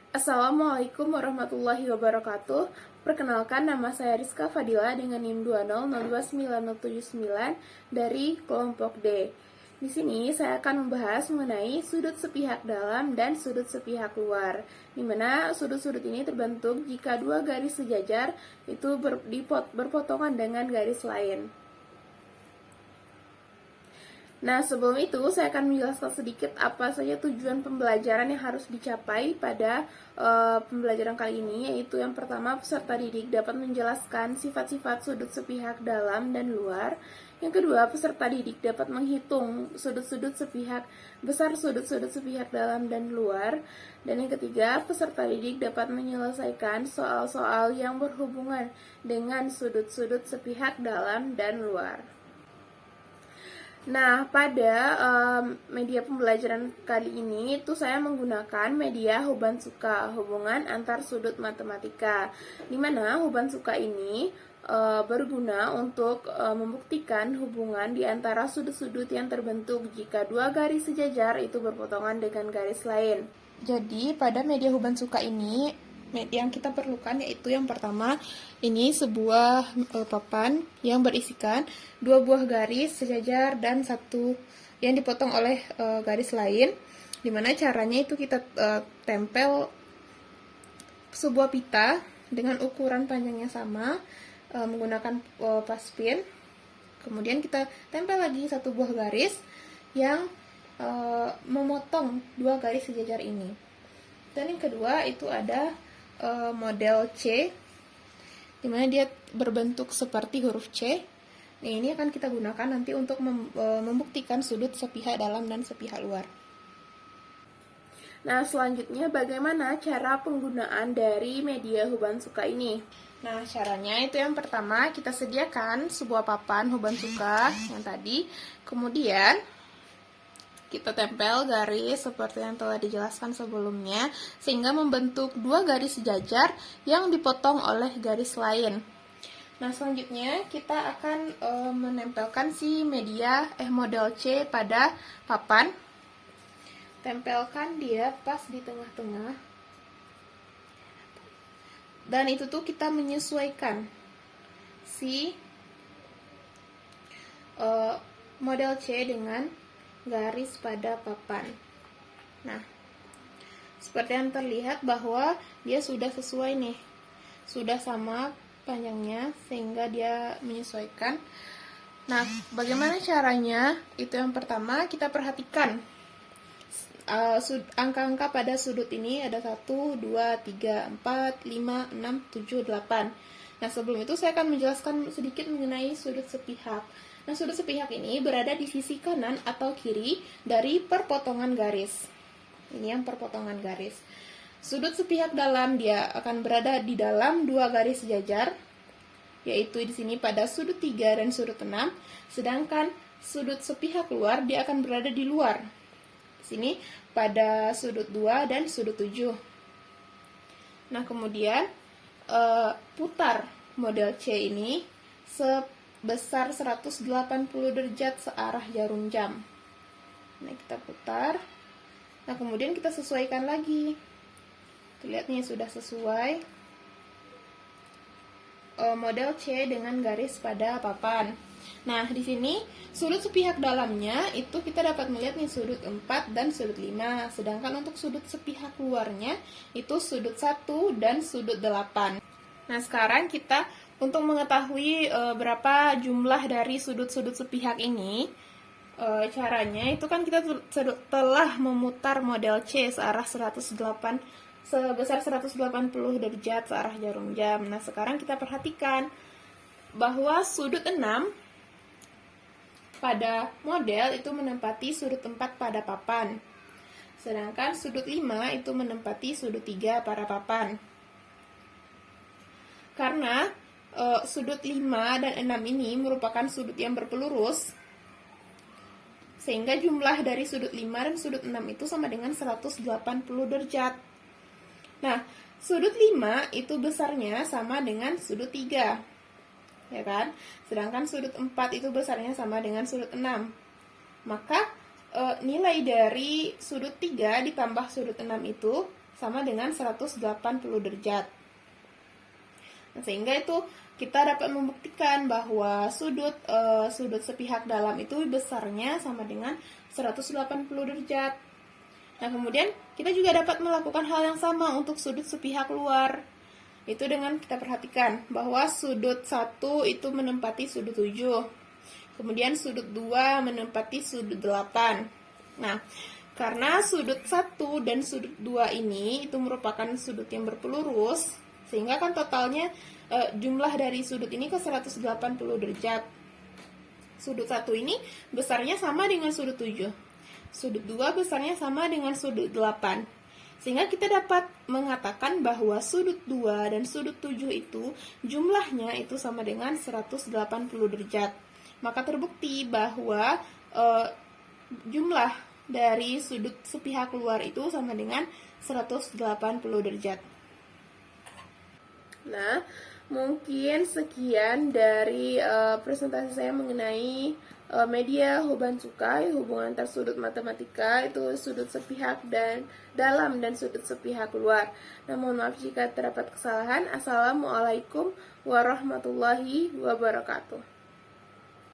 Assalamualaikum warahmatullahi wabarakatuh. Perkenalkan, nama saya Rizka Fadila dengan NIM 2002979 dari kelompok D. Di sini saya akan membahas mengenai sudut sepihak dalam dan sudut sepihak luar, di mana sudut-sudut ini terbentuk jika dua garis sejajar itu berpotongan dengan garis lain. Nah, sebelum itu saya akan menjelaskan sedikit apa saja tujuan pembelajaran yang harus dicapai pada pembelajaran kali ini, yaitu yang pertama, peserta didik dapat menjelaskan sifat-sifat sudut sepihak dalam dan luar. Yang kedua, peserta didik dapat menghitung sudut-sudut sepihak, besar sudut-sudut sepihak dalam dan luar. Dan yang ketiga, peserta didik dapat menyelesaikan soal-soal yang berhubungan dengan sudut-sudut sepihak dalam dan luar. Nah, pada media pembelajaran kali ini itu saya menggunakan media Hubunsuka, hubungan antar sudut matematika, di mana Hubunsuka ini berguna untuk membuktikan hubungan di antara sudut-sudut yang terbentuk jika dua garis sejajar itu berpotongan dengan garis lain. Jadi, pada media Hubunsuka ini yang kita perlukan yaitu yang pertama, ini sebuah papan yang berisikan dua buah garis sejajar dan satu yang dipotong oleh garis lain. Dimana caranya itu kita tempel sebuah pita dengan ukuran panjangnya sama menggunakan paspin. Kemudian kita tempel lagi satu buah garis yang memotong dua garis sejajar ini. Dan yang kedua itu ada model C, dimana dia berbentuk seperti huruf C. Nah, ini akan kita gunakan nanti untuk membuktikan sudut sepihak dalam dan sepihak luar. Nah, selanjutnya bagaimana cara penggunaan dari media Hubunsuka ini? Nah, caranya itu yang pertama, kita sediakan sebuah papan Hubunsuka yang tadi, kemudian kita tempel garis seperti yang telah dijelaskan sebelumnya, sehingga membentuk dua garis sejajar yang dipotong oleh garis lain. Nah, selanjutnya kita akan menempelkan si model C pada papan. Tempelkan dia pas di tengah-tengah. Dan itu tuh kita menyesuaikan si model C dengan garis pada papan. Nah, seperti yang terlihat bahwa dia sudah sesuai nih, sudah sama panjangnya sehingga dia menyesuaikan. Nah, bagaimana caranya? Itu yang pertama, kita perhatikan angka-angka pada sudut ini ada 1, 2, 3, 4, 5, 6, 7, 8. Nah, sebelum itu saya akan menjelaskan sedikit mengenai sudut sepihak. Nah, sudut sepihak ini berada di sisi kanan atau kiri dari perpotongan garis. Ini yang perpotongan garis. Sudut sepihak dalam dia akan berada di dalam dua garis sejajar, yaitu di sini pada sudut 3 dan sudut 6, sedangkan sudut sepihak luar dia akan berada di luar. Di sini pada sudut 2 dan sudut 7. Nah, kemudian putar model C ini sebesar 180 derajat searah jarum jam. Nah, kita putar. Nah, kemudian kita sesuaikan lagi. Lihat nih, sudah sesuai model C dengan garis pada papan. Nah, di sini sudut sepihak dalamnya itu kita dapat melihat nih sudut 4 dan sudut 5. Sedangkan untuk sudut sepihak luarnya itu sudut 1 dan sudut 8. Nah, sekarang kita untuk mengetahui berapa jumlah dari sudut-sudut sepihak ini, caranya itu kan kita telah memutar model C sebesar 180 derajat searah jarum jam. Nah, sekarang kita perhatikan bahwa sudut 6 pada model itu menempati sudut 4 pada papan. Sedangkan sudut 5 itu menempati sudut 3 pada papan. Karena sudut 5 dan 6 ini merupakan sudut yang berpelurus, sehingga jumlah dari sudut 5 dan sudut 6 itu sama dengan 180 derajat. Nah, sudut 5 itu besarnya sama dengan sudut 3, ya kan? Sedangkan sudut 4 itu besarnya sama dengan sudut 6. Maka nilai dari sudut 3 ditambah sudut 6 itu sama dengan 180 derajat. Nah, sehingga itu kita dapat membuktikan bahwa sudut sepihak dalam itu besarnya sama dengan 180 derajat. Nah, kemudian kita juga dapat melakukan hal yang sama untuk sudut sepihak luar. Itu dengan kita perhatikan bahwa sudut 1 itu menempati sudut 7. Kemudian sudut 2 menempati sudut 8. Nah, karena sudut 1 dan sudut 2 ini itu merupakan sudut yang berpelurus, sehingga kan totalnya jumlah dari sudut ini ke 180 derajat. Sudut 1 ini besarnya sama dengan sudut 7. Sudut 2 besarnya sama dengan sudut 8. Sehingga kita dapat mengatakan bahwa sudut 2 dan sudut 7 itu jumlahnya itu sama dengan 180 derajat. Maka terbukti bahwa jumlah dari sudut sepihak luar itu sama dengan 180 derajat. Nah, mungkin sekian dari presentasi saya mengenai media Hobonshukai, hubungan antar sudut matematika, itu sudut sepihak dan dalam dan sudut sepihak luar. Nah, mohon maaf jika terdapat kesalahan. Assalamualaikum warahmatullahi wabarakatuh.